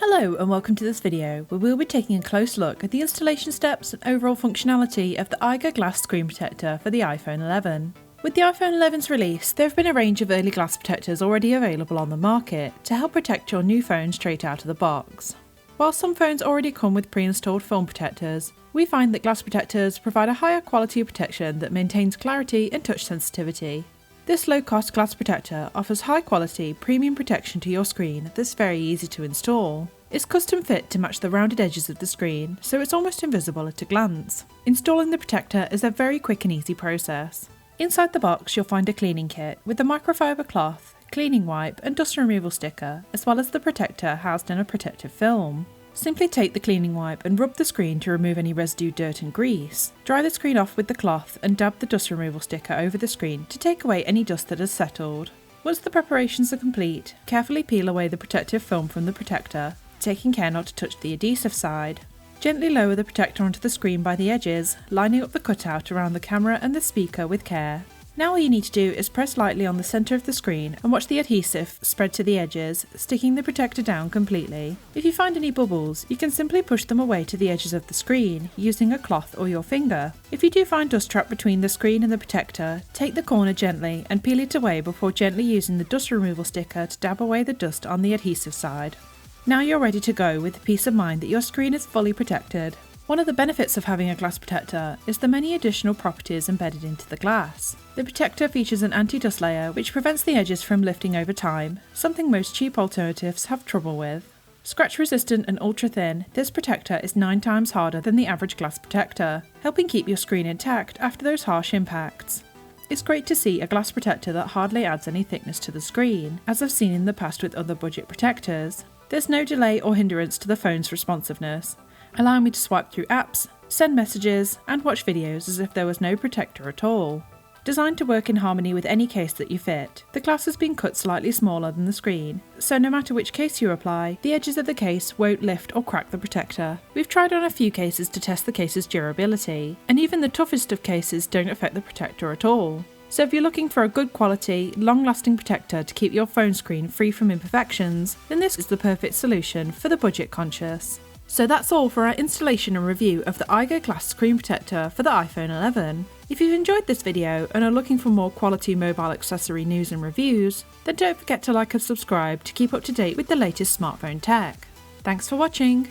Hello and welcome to this video where we'll be taking a close look at the installation steps and overall functionality of the Eiger Glass Screen Protector for the iPhone 11. With the iPhone 11's release, there have been a range of early glass protectors already available on the market to help protect your new phone straight out of the box. While some phones already come with pre-installed film protectors, we find that glass protectors provide a higher quality of protection that maintains clarity and touch sensitivity. This low-cost glass protector offers high-quality, premium protection to your screen that's very easy to install. It's custom fit to match the rounded edges of the screen, so it's almost invisible at a glance. Installing the protector is a very quick and easy process. Inside the box you'll find a cleaning kit with a microfiber cloth, cleaning wipe and dust removal sticker, as well as the protector housed in a protective film. Simply take the cleaning wipe and rub the screen to remove any residue, dirt and grease. Dry the screen off with the cloth and dab the dust removal sticker over the screen to take away any dust that has settled. Once the preparations are complete, carefully peel away the protective film from the protector, taking care not to touch the adhesive side. Gently lower the protector onto the screen by the edges, lining up the cutout around the camera and the speaker with care. Now all you need to do is press lightly on the centre of the screen and watch the adhesive spread to the edges, sticking the protector down completely. If you find any bubbles, you can simply push them away to the edges of the screen, using a cloth or your finger. If you do find dust trapped between the screen and the protector, take the corner gently and peel it away before gently using the dust removal sticker to dab away the dust on the adhesive side. Now you're ready to go with the peace of mind that your screen is fully protected. One of the benefits of having a glass protector is the many additional properties embedded into the glass. The protector features an anti-dust layer which prevents the edges from lifting over time, something most cheap alternatives have trouble with. Scratch resistant and ultra thin, this protector is 9 times harder than the average glass protector, helping keep your screen intact after those harsh impacts. It's great to see a glass protector that hardly adds any thickness to the screen, as I've seen in the past with other budget protectors. There's no delay or hindrance to the phone's responsiveness, allowing me to swipe through apps, send messages, and watch videos as if there was no protector at all. Designed to work in harmony with any case that you fit, the glass has been cut slightly smaller than the screen, so no matter which case you apply, the edges of the case won't lift or crack the protector. We've tried on a few cases to test the case's durability, and even the toughest of cases don't affect the protector at all. So if you're looking for a good quality, long-lasting protector to keep your phone screen free from imperfections, then this is the perfect solution for the budget conscious. So that's all for our installation and review of the Eiger Glass Screen Protector for the iPhone 11. If you've enjoyed this video and are looking for more quality mobile accessory news and reviews, then don't forget to like and subscribe to keep up to date with the latest smartphone tech. Thanks for watching!